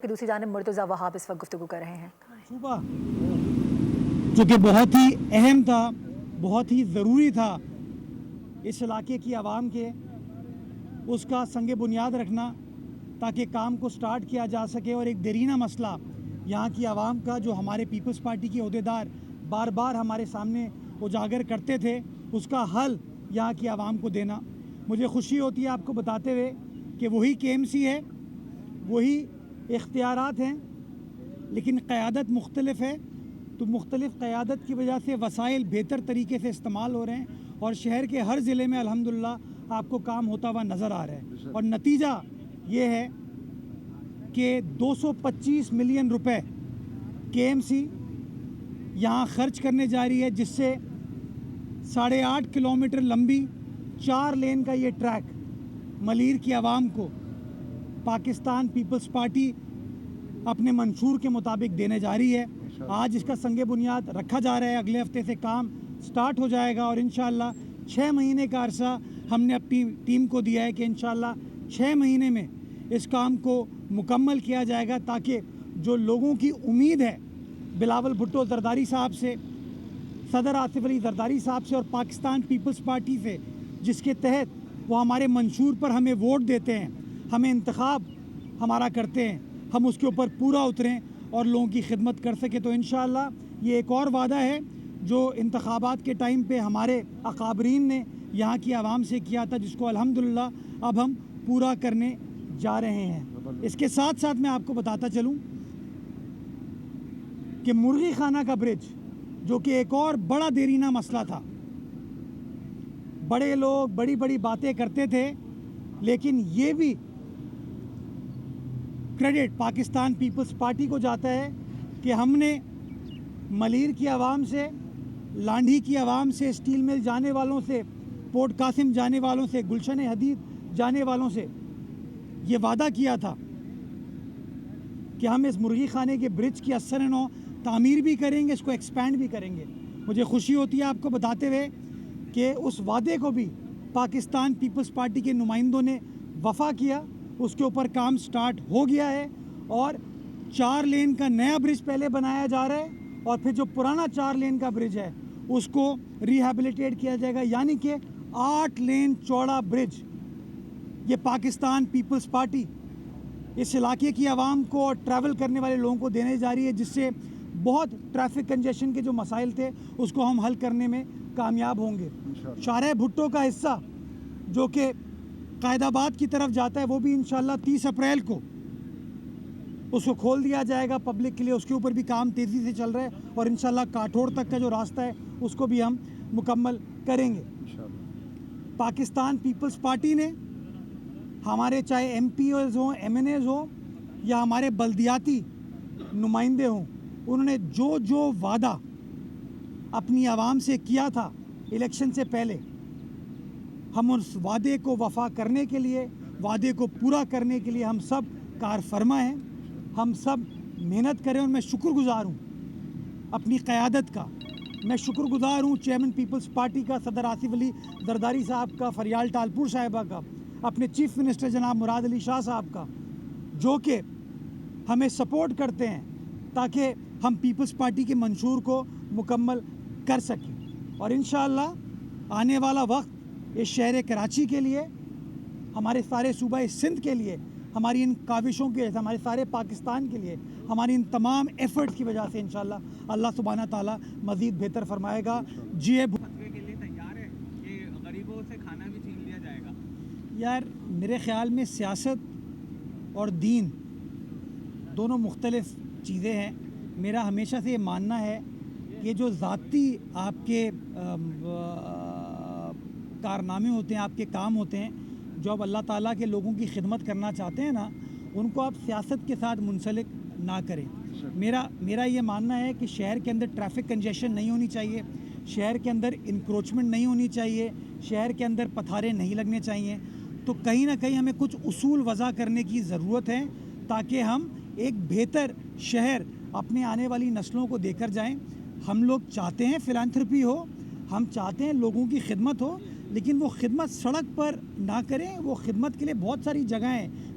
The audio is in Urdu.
کہ دوسری جانب مرتضیٰ وہاب اس وقت گفتگو کر رہے ہیں. صوبہ جو کہ بہت ہی اہم تھا، بہت ہی ضروری تھا اس علاقے کی عوام کے، اس کا سنگ بنیاد رکھنا تاکہ کام کو سٹارٹ کیا جا سکے، اور ایک دیرینہ مسئلہ یہاں کی عوام کا جو ہمارے پیپلز پارٹی کے عہدیدار بار بار ہمارے سامنے اجاگر کرتے تھے، اس کا حل یہاں کی عوام کو دینا. مجھے خوشی ہوتی ہے آپ کو بتاتے ہوئے کہ وہی KMC ہے، وہی اختیارات ہیں، لیکن قیادت مختلف ہے. تو مختلف قیادت کی وجہ سے وسائل بہتر طریقے سے استعمال ہو رہے ہیں، اور شہر کے ہر ضلع میں الحمدللہ آپ کو کام ہوتا ہوا نظر آ رہا ہے. اور نتیجہ یہ ہے کہ 225 ملین روپے KMC یہاں خرچ کرنے جا رہی ہے، جس سے 8.5 کلومیٹر لمبی 4 لین کا یہ ٹریک ملیر کی عوام کو پاکستان پیپلز پارٹی اپنے منشور کے مطابق دینے جا رہی ہے. آج اس کا سنگ بنیاد رکھا جا رہا ہے، اگلے ہفتے سے کام سٹارٹ ہو جائے گا، اور انشاءاللہ 6 مہینے کا عرصہ ہم نے اپنی ٹیم کو دیا ہے کہ انشاءاللہ 6 مہینے میں اس کام کو مکمل کیا جائے گا، تاکہ جو لوگوں کی امید ہے بلاول بھٹو زرداری صاحب سے، صدر آصف علی زرداری صاحب سے، اور پاکستان پیپلز پارٹی سے، جس کے تحت وہ ہمارے منشور پر ہمیں ووٹ دیتے ہیں، ہمیں انتخاب ہمارا کرتے ہیں، ہم اس کے اوپر پورا اتریں اور لوگوں کی خدمت کر سکیں. تو انشاءاللہ یہ ایک اور وعدہ ہے جو انتخابات کے ٹائم پہ ہمارے اکابرین نے یہاں کی عوام سے کیا تھا، جس کو الحمدللہ اب ہم پورا کرنے جا رہے ہیں. اس کے ساتھ ساتھ میں آپ کو بتاتا چلوں کہ مرغی خانہ کا برج، جو کہ ایک اور بڑا دیرینہ مسئلہ تھا، بڑے لوگ بڑی بڑی باتیں کرتے تھے، لیکن یہ بھی کریڈٹ پاکستان پیپلز پارٹی کو جاتا ہے کہ ہم نے ملیر کی عوام سے، لانڈھی کی عوام سے، اسٹیل مل جانے والوں سے، پورٹ قاسم جانے والوں سے، گلشن حدید جانے والوں سے یہ وعدہ کیا تھا کہ ہم اس مرغی خانے کے برج کی اثر نو تعمیر بھی کریں گے، اس کو ایکسپینڈ بھی کریں گے. مجھے خوشی ہوتی ہے آپ کو بتاتے ہوئے کہ اس وعدے کو بھی پاکستان پیپلز پارٹی کے نمائندوں نے وفا کیا، اس کے اوپر کام سٹارٹ ہو گیا ہے، اور 4 لین کا نیا برج پہلے بنایا جا رہا ہے، اور پھر جو پرانا 4 لین کا برج ہے اس کو ریہیبلیٹیٹ کیا جائے گا، یعنی کہ 8 لین چوڑا برج یہ پاکستان پیپلز پارٹی اس علاقے کی عوام کو اور ٹریول کرنے والے لوگوں کو دینے جا رہی ہے، جس سے بہت ٹریفک کنجیشن کے جو مسائل تھے اس کو ہم حل کرنے میں کامیاب ہوں گے. شارع بھٹو کا حصہ جو کہ قائد آباد کی طرف جاتا ہے، وہ بھی انشاءاللہ 30 اپریل کو اس کو کھول دیا جائے گا پبلک کے لیے. اس کے اوپر بھی کام تیزی سے چل رہا ہے، اور انشاءاللہ کاٹھوڑ تک کا جو راستہ ہے اس کو بھی ہم مکمل کریں گے. پاکستان پیپلز پارٹی نے ہمارے چاہے MPs ہوں، MNAs ہوں، یا ہمارے بلدیاتی نمائندے ہوں، انہوں نے جو وعدہ اپنی عوام سے کیا تھا الیکشن سے پہلے، ہم اس وعدے کو وفا کرنے کے لیے، وعدے کو پورا کرنے کے لیے ہم سب کار فرما ہیں، ہم سب محنت کریں. اور میں شکر گزار ہوں اپنی قیادت کا، میں شکر گزار ہوں چیئرمین پیپلز پارٹی کا، صدر آصف علی زرداری صاحب کا، فریال ٹالپور صاحبہ کا، اپنے چیف منسٹر جناب مراد علی شاہ صاحب کا، جو کہ ہمیں سپورٹ کرتے ہیں تاکہ ہم پیپلز پارٹی کے منشور کو مکمل کر سکیں. اور انشاءاللہ آنے والا وقت اس شہر کراچی کے لیے، ہمارے سارے صوبہ سندھ کے لیے، ہماری ان کاوشوں کے، ہمارے سارے پاکستان کے لیے، ہماری ان تمام ایفرٹس کی وجہ سے انشاءاللہ اللہ سبحانہ تعالیٰ مزید بہتر فرمائے گا. جی فتوے کے لیے تیار ہے کہ غریبوں سے کھانا بھی چھین لیا جائے گا؟ یار میرے خیال میں سیاست اور دین دونوں مختلف چیزیں ہیں. میرا ہمیشہ سے یہ ماننا ہے کہ جو ذاتی آپ کے کارنامے ہوتے ہیں، آپ کے کام ہوتے ہیں، جو آپ اللہ تعالیٰ کے لوگوں کی خدمت کرنا چاہتے ہیں نا، ان کو آپ سیاست کے ساتھ منسلک نہ کریں. میرا یہ ماننا ہے کہ شہر کے اندر ٹریفک کنجیشن نہیں ہونی چاہیے، شہر کے اندر انکروچمنٹ نہیں ہونی چاہیے، شہر کے اندر پتھارے نہیں لگنے چاہیے. تو کہیں نہ کہیں ہمیں کچھ اصول وضع کرنے کی ضرورت ہے تاکہ ہم ایک بہتر شہر اپنے آنے والی نسلوں کو دے کر جائیں. ہم لوگ چاہتے ہیں فلانتھرپی ہو، ہم چاہتے ہیں لوگوں کی خدمت ہو، لیکن وہ خدمت سڑک پر نہ کریں. وہ خدمت کے لیے بہت ساری جگہیں ہیں